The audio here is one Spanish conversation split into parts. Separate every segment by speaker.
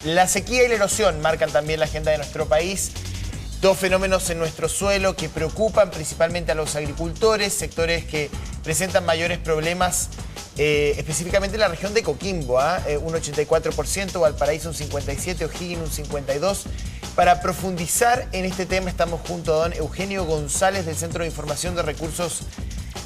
Speaker 1: La sequía y la erosión marcan también la agenda de nuestro país. Dos fenómenos en nuestro suelo que preocupan principalmente a los agricultores, sectores que presentan mayores problemas, específicamente en la región de Coquimbo, un 84%, Valparaíso un 57%, O'Higgins un 52%. Para profundizar en este tema estamos junto a don Eugenio González del Centro de Información de Recursos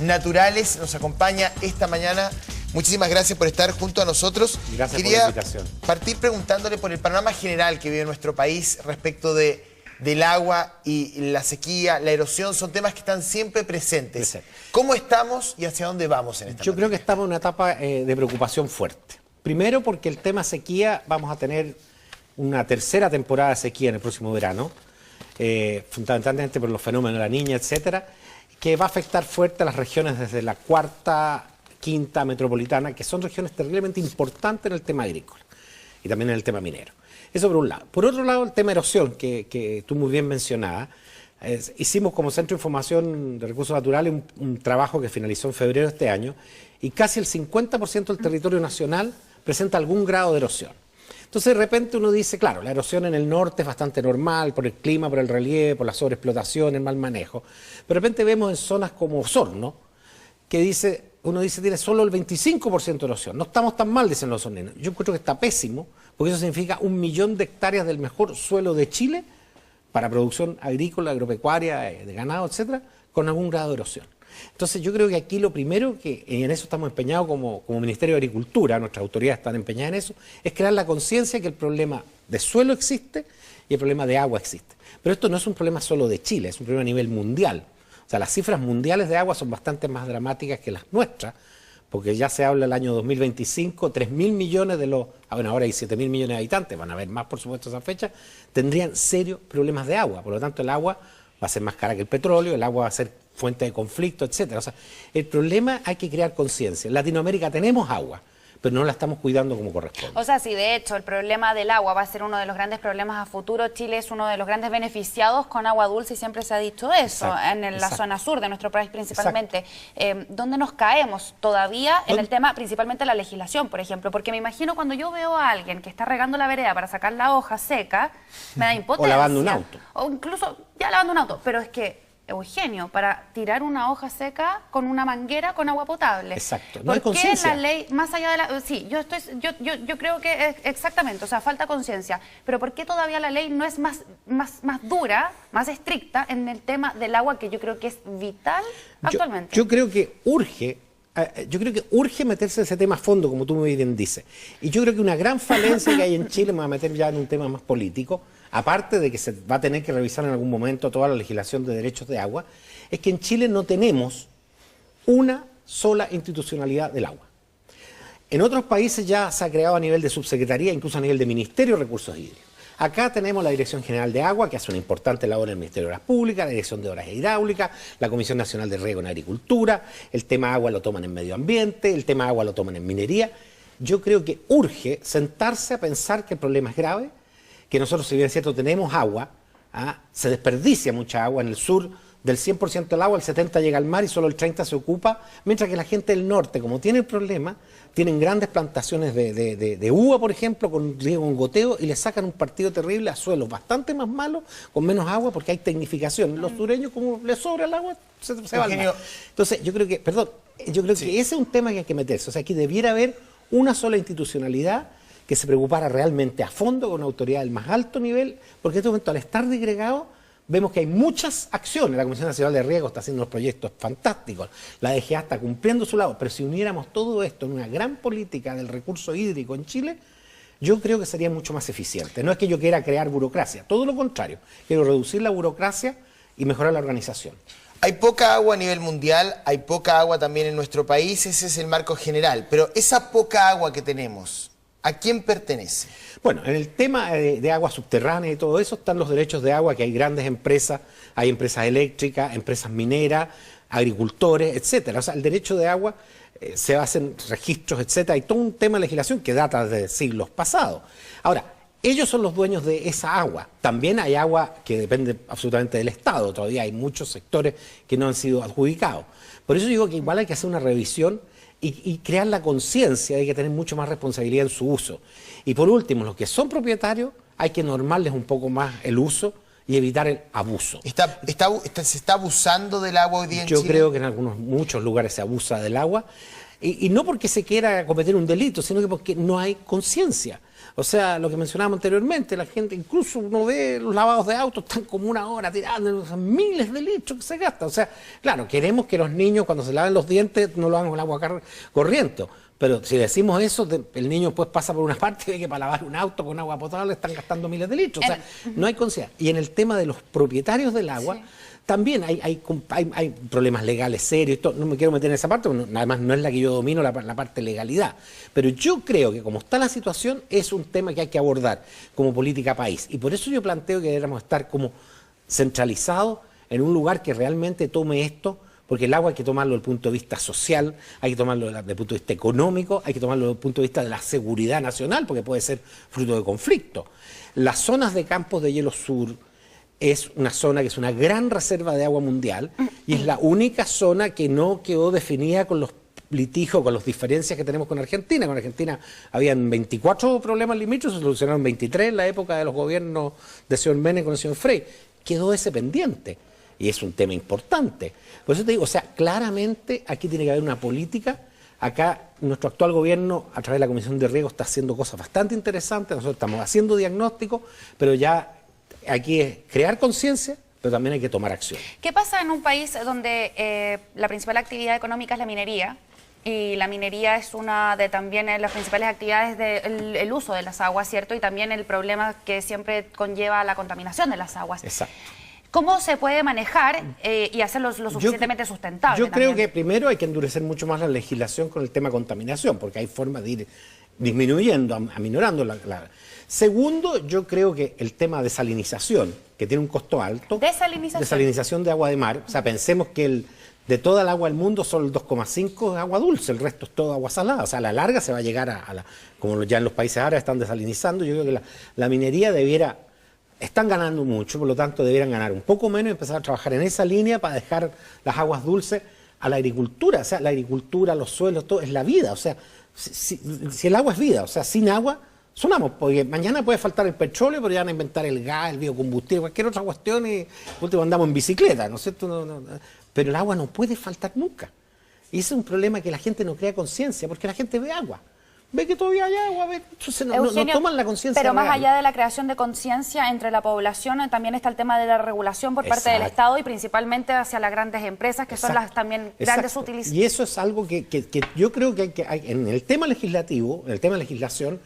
Speaker 1: Naturales. Nos acompaña esta mañana. Muchísimas gracias por estar junto a nosotros.
Speaker 2: Gracias por la invitación.
Speaker 1: Partir preguntándole por el panorama general que vive nuestro país respecto del agua y la sequía, la erosión. Son temas que están siempre presentes. ¿Cómo estamos y hacia dónde vamos en esta
Speaker 2: Yo creo que estamos en una etapa de preocupación fuerte. Primero porque el tema sequía, vamos a tener una tercera temporada de sequía en el próximo verano, fundamentalmente por los fenómenos de la Niña, etcétera, que va a afectar fuerte a las regiones desde la cuarta, quinta metropolitana, que son regiones terriblemente importantes en el tema agrícola y también en el tema minero. Eso por un lado. Por otro lado, el tema erosión, que tú muy bien mencionabas. Hicimos como Centro de Información de Recursos Naturales un trabajo que finalizó en febrero de este año y casi el 50% del territorio nacional presenta algún grado de erosión. Entonces de repente uno dice, claro, la erosión en el norte es bastante normal por el clima, por el relieve, por la sobreexplotación, el mal manejo. Pero de repente vemos en zonas como Osorno, que uno dice tiene solo el 25% de erosión. No estamos tan mal, dicen los osorninos. Yo encuentro que está pésimo, porque eso significa 1 millón de hectáreas del mejor suelo de Chile para producción agrícola, agropecuaria, de ganado, etcétera, con algún grado de erosión. Entonces yo creo que aquí lo primero, y en eso estamos empeñados como Ministerio de Agricultura, nuestras autoridades están empeñadas en eso, es crear la conciencia que el problema de suelo existe y el problema de agua existe. Pero esto no es un problema solo de Chile, es un problema a nivel mundial. O sea, las cifras mundiales de agua son bastante más dramáticas que las nuestras, porque ya se habla del año 2025, 3.000 millones de los... bueno, ahora hay 7.000 millones de habitantes, van a haber más por supuesto esa fecha, tendrían serios problemas de agua. Por lo tanto, el agua va a ser más cara que el petróleo, el agua va a ser fuente de conflicto, etcétera. O sea, el problema hay que crear conciencia. En Latinoamérica tenemos agua, pero no la estamos cuidando como corresponde.
Speaker 3: O sea, sí, de hecho, el problema del agua va a ser uno de los grandes problemas a futuro. Chile es uno de los grandes beneficiados con agua dulce y siempre se ha dicho eso, en la zona sur de nuestro país principalmente. ¿Dónde nos caemos todavía en el tema, principalmente la legislación, por ejemplo? Porque me imagino cuando yo veo a alguien que está regando la vereda para sacar la hoja seca, me da impotencia.
Speaker 2: O lavando un auto.
Speaker 3: O incluso ya lavando un auto, pero es que Eugenio, para tirar una hoja seca con una manguera con agua potable.
Speaker 2: Exacto. No hay
Speaker 3: ¿Por qué
Speaker 2: conciencia.
Speaker 3: la ley, más allá de la... Sí, yo creo que es exactamente, o sea, falta conciencia. Pero ¿por qué todavía la ley no es más dura, más estricta en el tema del agua, que yo creo que es vital actualmente?
Speaker 2: Yo creo que urge meterse en ese tema a fondo, como tú muy bien dices. Y yo creo que una gran falencia que hay en Chile, me voy a meter ya en un tema más político, aparte de que se va a tener que revisar en algún momento toda la legislación de derechos de agua, es que en Chile no tenemos una sola institucionalidad del agua. En otros países ya se ha creado a nivel de subsecretaría, incluso a nivel de Ministerio de Recursos Hídricos. Acá tenemos la Dirección General de Agua, que hace una importante labor en el Ministerio de Obras Públicas, la Dirección de Obras Hidráulicas, la Comisión Nacional de Riego en Agricultura, el tema agua lo toman en Medio Ambiente, el tema agua lo toman en Minería. Yo creo que urge sentarse a pensar que el problema es grave, que nosotros, si bien es cierto, tenemos agua, se desperdicia mucha agua en el sur. Del 100% del agua, el 70% llega al mar y solo el 30% se ocupa, mientras que la gente del norte, como tiene el problema, tienen grandes plantaciones de uva, por ejemplo, con riego en goteo, y le sacan un partido terrible a suelos bastante más malos, con menos agua, porque hay tecnificación. Los sureños, como les sobra el agua, se va al mar. Entonces, yo creo que ese es un tema que hay que meterse. O sea, aquí debiera haber una sola institucionalidad que se preocupara realmente a fondo, con una autoridad del más alto nivel, porque en este momento, al estar disgregado, vemos que hay muchas acciones. La Comisión Nacional de Riego está haciendo unos proyectos fantásticos, la DGA está cumpliendo su lado, pero si uniéramos todo esto en una gran política del recurso hídrico en Chile, yo creo que sería mucho más eficiente. No es que yo quiera crear burocracia, todo lo contrario, quiero reducir la burocracia y mejorar la organización.
Speaker 1: Hay poca agua a nivel mundial, hay poca agua también en nuestro país, ese es el marco general, pero esa poca agua que tenemos, ¿a quién pertenece?
Speaker 2: Bueno, en el tema de agua subterránea y todo eso están los derechos de agua, que hay grandes empresas, hay empresas eléctricas, empresas mineras, agricultores, etcétera. O sea, el derecho de agua se hacen registros, etcétera. Hay todo un tema de legislación que data de siglos pasados. Ahora, ellos son los dueños de esa agua. También hay agua que depende absolutamente del Estado. Todavía hay muchos sectores que no han sido adjudicados. Por eso digo que igual hay que hacer una revisión y crear la conciencia de que tener mucho más responsabilidad en su uso. Y por último, los que son propietarios, hay que normarles un poco más el uso y evitar el abuso.
Speaker 1: ¿Se está abusando del agua hoy día en Chile?
Speaker 2: Yo creo que en muchos lugares se abusa del agua, y no porque se quiera cometer un delito, sino que porque no hay conciencia. O sea, lo que mencionábamos anteriormente, la gente, incluso uno ve los lavados de autos, están como una hora tirando, son miles de litros que se gastan. O sea, claro, queremos que los niños cuando se laven los dientes no lo hagan con agua corriente. Pero si decimos eso, el niño después pasa por una parte y ve que para lavar un auto con agua potable están gastando miles de litros. O sea, no hay conciencia. Y en el tema de los propietarios del agua, también hay problemas legales serios. No me quiero meter en esa parte, porque además no es la que yo domino, la parte de legalidad. Pero yo creo que como está la situación, es un tema que hay que abordar como política país. Y por eso yo planteo que deberíamos estar como centralizados en un lugar que realmente tome esto, porque el agua hay que tomarlo desde el punto de vista social, hay que tomarlo desde el punto de vista económico, hay que tomarlo desde el punto de vista de la seguridad nacional, porque puede ser fruto de conflicto. Las zonas de campos de hielo sur es una zona que es una gran reserva de agua mundial y es la única zona que no quedó definida con los litigios, con las diferencias que tenemos con Argentina. Con Argentina habían 24 problemas limítrofes, se solucionaron 23 en la época de los gobiernos de señor Menem con el señor Frey. Quedó ese pendiente. Y es un tema importante. Por eso te digo, o sea, claramente aquí tiene que haber una política. Acá nuestro actual gobierno, a través de la Comisión de Riego, está haciendo cosas bastante interesantes. Nosotros estamos haciendo diagnóstico, pero ya aquí es crear conciencia, pero también hay que tomar acción.
Speaker 3: ¿Qué pasa en un país donde la principal actividad económica es la minería? Y la minería es una de también las principales actividades del uso de las aguas, ¿cierto? Y también el problema que siempre conlleva la contaminación de las aguas.
Speaker 2: Exacto.
Speaker 3: ¿Cómo se puede manejar y hacerlo lo suficientemente sustentable?
Speaker 2: Yo creo que primero hay que endurecer mucho más la legislación con el tema contaminación, porque hay formas de ir disminuyendo, aminorando Segundo, yo creo que el tema de desalinización, que tiene un costo alto. Desalinización de agua de mar. O sea, pensemos que de toda el agua del mundo solo el 2,5 es agua dulce, el resto es todo agua salada. O sea, a la larga se va a llegar como ya en los países árabes están desalinizando, yo creo que la minería debiera... Están ganando mucho, por lo tanto deberían ganar un poco menos y empezar a trabajar en esa línea para dejar las aguas dulces a la agricultura. O sea, la agricultura, los suelos, todo es la vida. O sea, si el agua es vida, o sea, sin agua sonamos, porque mañana puede faltar el petróleo, pero ya van a inventar el gas, el biocombustible, cualquier otra cuestión y último andamos en bicicleta, ¿no es cierto? Pero el agua no puede faltar nunca. Y ese es un problema que la gente no crea conciencia, porque la gente ve agua. Ve que todavía hay agua, entonces no toman la conciencia.
Speaker 3: Pero más
Speaker 2: real.
Speaker 3: allá de la creación de conciencia entre la población, también está el tema de la regulación por parte del Estado y principalmente hacia las grandes empresas, que son las también grandes utilizadoras.
Speaker 2: Y eso es algo que yo creo que en el tema legislativo, en el tema de legislación,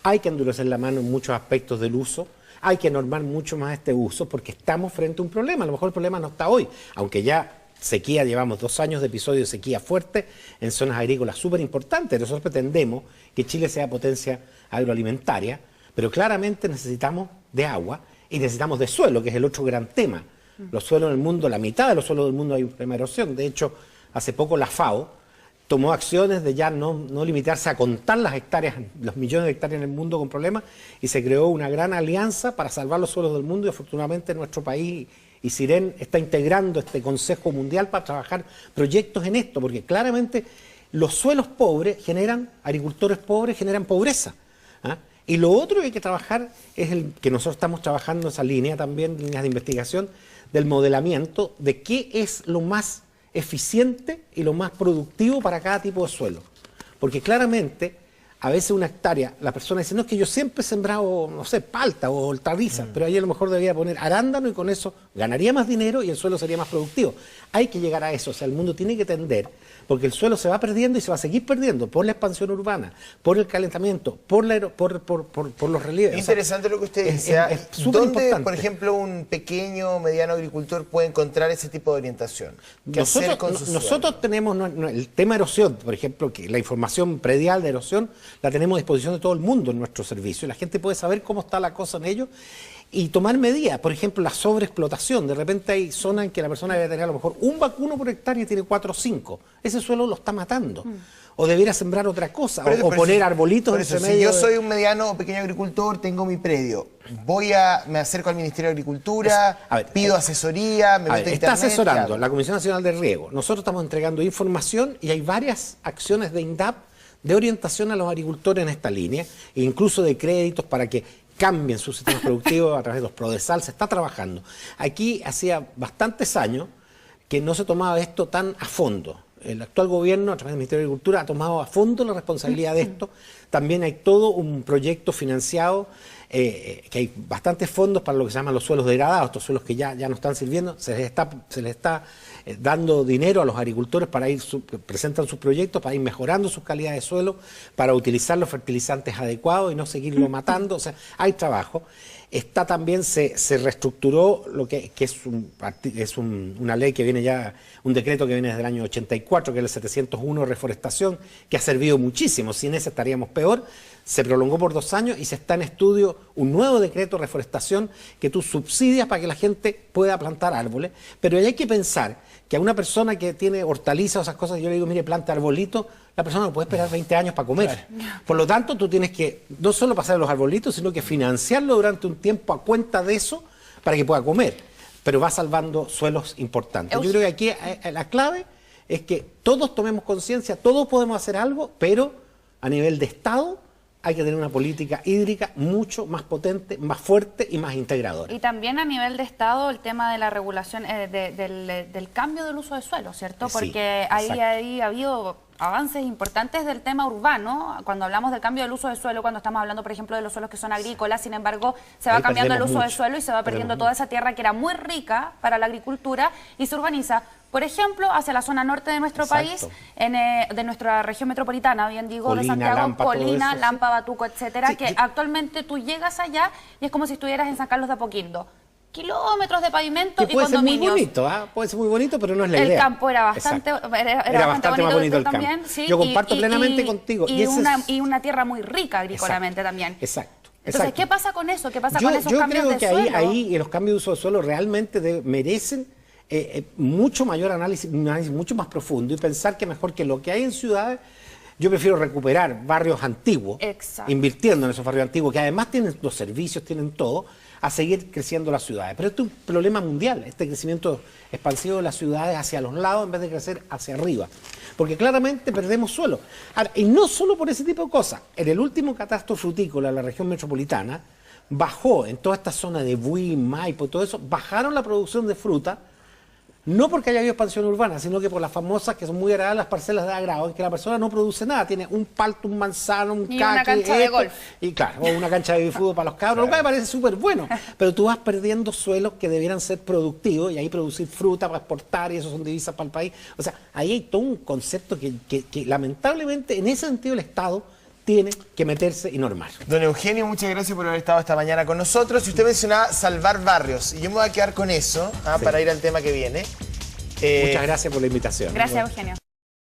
Speaker 2: hay que endurecer la mano en muchos aspectos del uso, hay que normar mucho más este uso, porque estamos frente a un problema. A lo mejor el problema no está hoy, aunque ya... Sequía, llevamos 2 años de episodio de sequía fuerte en zonas agrícolas súper importantes. Nosotros pretendemos que Chile sea potencia agroalimentaria, pero claramente necesitamos de agua y necesitamos de suelo, que es el otro gran tema. Los suelos en el mundo, la mitad de los suelos del mundo hay un problema de erosión. De hecho, hace poco la FAO tomó acciones de ya no limitarse a contar las hectáreas, los millones de hectáreas en el mundo con problemas, y se creó una gran alianza para salvar los suelos del mundo, y afortunadamente nuestro país y Siren está integrando este Consejo Mundial para trabajar proyectos en esto, porque claramente los suelos pobres agricultores pobres generan pobreza. ¿Ah? Y lo otro que hay que trabajar es el que nosotros estamos trabajando esa línea también, líneas de investigación, del modelamiento de qué es lo más eficiente y lo más productivo para cada tipo de suelo. Porque claramente, a veces una hectárea, la persona dice, no, es que yo siempre he sembrado, no sé, palta o hortalizas, pero ahí a lo mejor debería poner arándano y con eso ganaría más dinero y el suelo sería más productivo. Hay que llegar a eso, o sea, el mundo tiene que tender, porque el suelo se va perdiendo y se va a seguir perdiendo por la expansión urbana, por el calentamiento, por los relieves.
Speaker 1: Interesante lo que usted dice.
Speaker 2: Es súper
Speaker 1: ¿Dónde,
Speaker 2: importante.
Speaker 1: por ejemplo, un pequeño o mediano agricultor puede encontrar ese tipo de orientación? ¿Qué hacer con su suelo?
Speaker 2: Nosotros tenemos el tema erosión, por ejemplo, que la información predial de erosión la tenemos a disposición de todo el mundo en nuestro servicio. La gente puede saber cómo está la cosa en ello y tomar medidas. Por ejemplo, la sobreexplotación. De repente hay zonas en que la persona debe tener a lo mejor un vacuno por hectárea y tiene 4 o 5. Ese suelo lo está matando. O debería sembrar otra cosa, o poner arbolitos en ese medio.
Speaker 1: Si yo soy un mediano o pequeño agricultor, tengo mi predio, me acerco al Ministerio de Agricultura, pido asesoría, me meto a internet.
Speaker 2: Está asesorando la Comisión Nacional de Riego. Nosotros estamos entregando información y hay varias acciones de INDAP de orientación a los agricultores en esta línea, e incluso de créditos para que cambien sus sistemas productivos a través de los Prodesal. Se está trabajando. Aquí hacía bastantes años que no se tomaba esto tan a fondo. El actual gobierno, a través del Ministerio de Agricultura, ha tomado a fondo la responsabilidad de esto. También hay todo un proyecto financiado, que hay bastantes fondos para lo que se llaman los suelos degradados, estos suelos que ya no están sirviendo. Se les está dando dinero a los agricultores para presentan sus proyectos, para ir mejorando sus calidades de suelo, para utilizar los fertilizantes adecuados y no seguirlo matando. O sea, hay trabajo. Está también, se reestructuró lo que es una ley que viene ya, un decreto que viene desde el año 84, que es el 701 reforestación, que ha servido muchísimo. Sin ese estaríamos peor. Se prolongó por 2 años y se está en estudio un nuevo decreto de reforestación que tú subsidias para que la gente pueda plantar árboles. Pero hay que pensar que a una persona que tiene hortalizas o esas cosas, yo le digo, mire, planta arbolito, la persona no puede esperar 20 años para comer. Por lo tanto, tú tienes que no solo pasar los arbolitos, sino que financiarlo durante un tiempo a cuenta de eso para que pueda comer. Pero va salvando suelos importantes. Yo creo que aquí la clave es que todos tomemos conciencia, todos podemos hacer algo, pero a nivel de Estado hay que tener una política hídrica mucho más potente, más fuerte y más integradora.
Speaker 3: Y también a nivel de Estado el tema de la regulación del cambio del uso de suelo, ¿cierto? Porque ahí ha habido avances importantes del tema urbano, cuando hablamos del cambio del uso de suelo, cuando estamos hablando, por ejemplo, de los suelos que son agrícolas, sin embargo, se va cambiando el uso de suelo y se va perdiendo toda esa tierra que era muy rica para la agricultura y se urbaniza. Por ejemplo, hacia la zona norte de nuestro país, de nuestra región metropolitana, bien digo, Colina, de Santiago, Lampa, Colina, Lampa, Batuco, etcétera, que actualmente tú llegas allá y es como si estuvieras en San Carlos de Apoquindo. Kilómetros de pavimento y condominios. Puede ser muy bonito,
Speaker 2: puede ser muy bonito, pero no es la idea.
Speaker 3: El campo era bastante, era bastante
Speaker 2: más bonito el campo.
Speaker 3: También, sí,
Speaker 2: yo comparto plenamente contigo.
Speaker 3: Y una tierra muy rica agrícolamente también.
Speaker 2: Exacto.
Speaker 3: Entonces, ¿qué pasa con eso? ¿Qué pasa con esos cambios de suelo?
Speaker 2: Yo creo que ahí los cambios de uso de suelo realmente merecen mucho mayor análisis, un análisis mucho más profundo y pensar que mejor que lo que hay en ciudades, yo prefiero recuperar barrios antiguos, invirtiendo en esos barrios antiguos, que además tienen los servicios, tienen todo, a seguir creciendo las ciudades. Pero esto es un problema mundial, este crecimiento expansivo de las ciudades hacia los lados en vez de crecer hacia arriba. Porque claramente perdemos suelo. Ahora, y no solo por ese tipo de cosas. En el último catastro frutícola de la región metropolitana, bajó en toda esta zona de Buin, Maipo, todo eso, bajaron la producción de fruta, no porque haya habido expansión urbana, sino que por las famosas, que son muy agradables, las parcelas de agrado, en que la persona no produce nada, tiene un palto, un manzano, un caqui,
Speaker 3: una cancha de golf.
Speaker 2: Y claro, o una cancha de fútbol para los cabros, lo cual me parece súper bueno, pero tú vas perdiendo suelos que debieran ser productivos y ahí producir fruta para exportar y eso son divisas para el país. O sea, ahí hay todo un concepto que lamentablemente en ese sentido el Estado tiene que meterse y normar.
Speaker 1: Don Eugenio, muchas gracias por haber estado esta mañana con nosotros. Y usted mencionaba salvar barrios, y yo me voy a quedar con eso para ir al tema que viene.
Speaker 2: Muchas gracias por la invitación.
Speaker 3: Gracias, Eugenio.